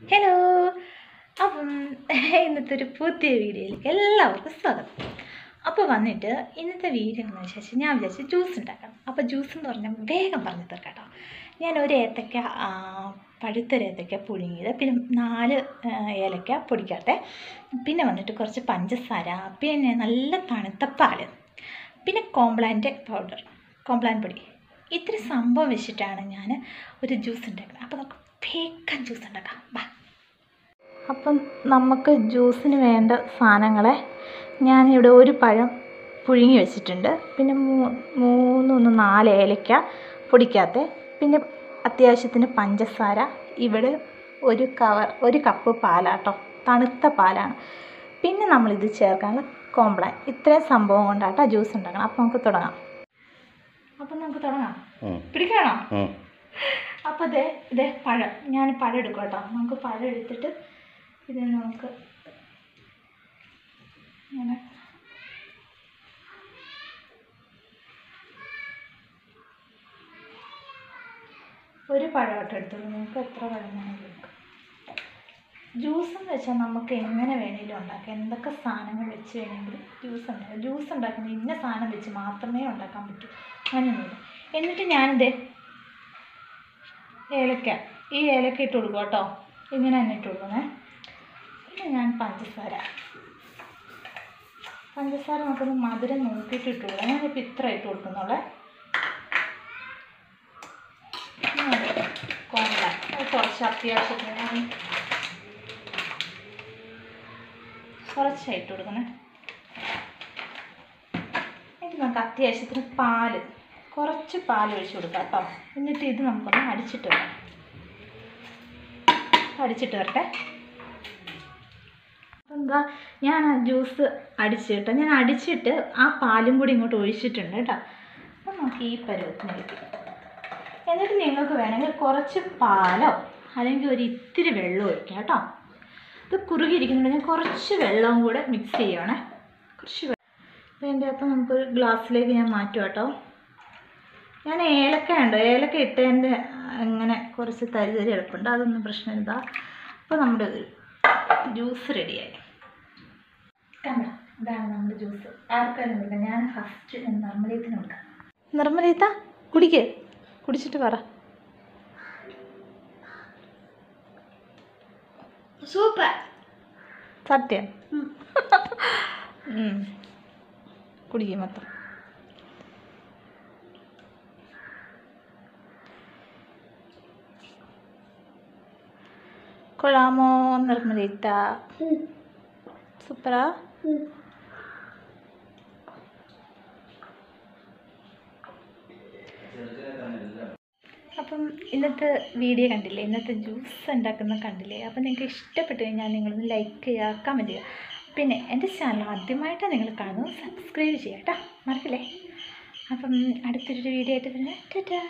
Hello, അപ്പം ഇന്നത്തെ ഒരു പുതിയ വീഡിയോയിലേക്ക് എല്ലാവർക്കും സ്വാഗതം. അപ്പോൾ വന്നിട്ട് ഇന്നത്തെ വീഡിയോ എന്ന് വെച്ചാൽ ഞാൻ വിചാരിച്ചു ജ്യൂസ് ഉണ്ടാക്കണം. അപ്പോൾ ജ്യൂസ് എന്ന് പറഞ്ഞാൽ വേഗം പറഞ്ഞു തീർക്കാം കേട്ടോ. ഞാൻ ഒരു ഏത്തക്ക, പഴുത്തൊരു ഏത്തക്ക പുഴുങ്ങിയത്, പിന്നെ 4 ഏലക്ക പൊടിക്കാത്ത, പിന്നെ വന്നിട്ട് കുറച്ച് പഞ്ചസാര, പിന്നെ നല്ല തണുത്ത പാല്, പിന്നെ കോംപ്ലാൻ പൊടി, ഇത്തിരി സംഭവം വെച്ചിട്ടാണ് ഞാൻ ഒരു ജ്യൂസ് ഉണ്ടാക്കുന്നത്. അപ്പോൾ നമുക്ക് വേഗം ജ്യൂസ് ഉണ്ടാക്കാം. ബാ. അപ്പം നമുക്ക് ജ്യൂസിന് വേണ്ട സാധനങ്ങളെ ഞാനിവിടെ ഒരു പഴം പുഴുങ്ങി വെച്ചിട്ടുണ്ട്, പിന്നെ 4 ഏലക്ക പൊടിക്കാത്ത, പിന്നെ അത്യാവശ്യത്തിന് പഞ്ചസാര, ഇവിടെ ഒരു കപ്പ് പാലാട്ടോ, തണുത്ത പാലാണ്. പിന്നെ നമ്മളിത് ചേർക്കാനുള്ള കോംപ്ലാൻ. ഇത്രയും സംഭവം കൊണ്ടാട്ടോ ജ്യൂസ് ഉണ്ടാക്കണം. അപ്പം നമുക്ക് തുടങ്ങാം. പിടിക്കണോ? അപ്പോൾ ഇതേ പഴം, ഞാൻ പഴം എടുക്കും കേട്ടോ. നമുക്ക് പഴം എടുത്തിട്ട് ഇത് നമുക്ക് ഇങ്ങനെ ഒരു പഴമായിട്ട് എടുത്തോളൂ. നിങ്ങൾക്ക് എത്ര പഴം വേണമെങ്കിലും എടുക്കാം. ജ്യൂസ് എന്ന് വെച്ചാൽ നമുക്ക് എങ്ങനെ വേണമെങ്കിലും ഉണ്ടാക്കാം. എന്തൊക്കെ സാധനങ്ങൾ വെച്ച് വേണമെങ്കിലും ജ്യൂസ് ഉണ്ടാക്കുന്നത് ഇന്ന സാധനം വെച്ച് മാത്രമേ ഉണ്ടാക്കാൻ പറ്റൂ, അങ്ങനെയൊന്നുമില്ല. എന്നിട്ട് ഞാനിത് ഈ ഏലക്ക ഇട്ട് കൊടുക്കും കേട്ടോ. ഇങ്ങനെ തന്നെ ഇട്ട് കൊടുക്കണേ. പിന്നെ ഞാൻ പഞ്ചസാര നമുക്കൊന്ന് മധുരം നോക്കിയിട്ട് ഇട്ട് കൊടുക്കാം. ഞാനിപ്പോൾ ഇത്ര ഇട്ട് കൊടുക്കുന്നുള്ളേ. കോംപ്ലാൻ കുറച്ച് അത്യാവശ്യത്തിന് കുറച്ചായിട്ട് കൊടുക്കണേ. എന്നിട്ട് നമുക്ക് അത്യാവശ്യത്തിന് കുറച്ച് പാൽ ഒഴിച്ച് കൊടുക്കാം കേട്ടോ. എന്നിട്ട് ഇത് നമുക്കൊന്ന് അടിച്ചിട്ട് വരട്ടെ. അപ്പം എന്താ, ഞാൻ ആ ജ്യൂസ് അടിച്ചിട്ട് ആ പാലും കൂടി ഇങ്ങോട്ട് ഒഴിച്ചിട്ടുണ്ട് കേട്ടോ. അപ്പം നമുക്ക് ഈ പരുവത്തിനെടുക്കും. എന്നിട്ട് നിങ്ങൾക്ക് വേണമെങ്കിൽ കുറച്ച് പാലോ അല്ലെങ്കിൽ ഒരു ഇത്തിരി വെള്ളം ഒഴിക്കാം കേട്ടോ. ഇത് കുറുകിയിരിക്കുന്നുണ്ടെങ്കിൽ കുറച്ച് വെള്ളവും കൂടെ മിക്സ് ചെയ്യണേ. കുറച്ച് വെള്ളം. അപ്പം നമുക്കൊരു ഗ്ലാസ്സിലേക്ക് ഞാൻ മാറ്റും കേട്ടോ. ഞാൻ ഏലക്ക ഇട്ടതിൻ്റെ അങ്ങനെ കുറച്ച് തരി എളുപ്പമുണ്ട്, അതൊന്നും പ്രശ്നമില്ല. അപ്പോൾ നമ്മുടെ ജ്യൂസ് റെഡിയായി. കണ്ടോ, ഇതാണ് നമ്മുടെ ജ്യൂസ്. ആർക്കാരും ഇല്ല. ഞാൻ ഫസ്റ്റ് നിർമ്മലീയത്തിന് കൊടുക്കാം. നിർമ്മലീത്ത കുടിച്ചിട്ട് പറ. സൂപ്പർ. സത്യം. കുടിക്കും മൊത്തം. കൊള്ളാമോ നിർമ്മലീത്ത? സൂപ്പറാ. അപ്പം ഇന്നത്തെ വീഡിയോ കണ്ടില്ലേ, ഇന്നത്തെ ജ്യൂസ് ഉണ്ടാക്കുന്ന കണ്ടില്ലേ. അപ്പം നിങ്ങൾക്ക് ഇഷ്ടപ്പെട്ട് കഴിഞ്ഞാൽ നിങ്ങളൊന്ന് ലൈക്ക് ചെയ്യുക, കമൻറ്റ് ചെയ്യുക. പിന്നെ എൻ്റെ ചാനൽ ആദ്യമായിട്ടാണ് നിങ്ങൾ കാണുന്നത്, സബ്സ്ക്രൈബ് ചെയ്യുക കേട്ടോ, മറക്കില്ലേ. അപ്പം അടുത്തൊരു വീഡിയോ ആയിട്ട് തന്നെ ടാറ്റാ.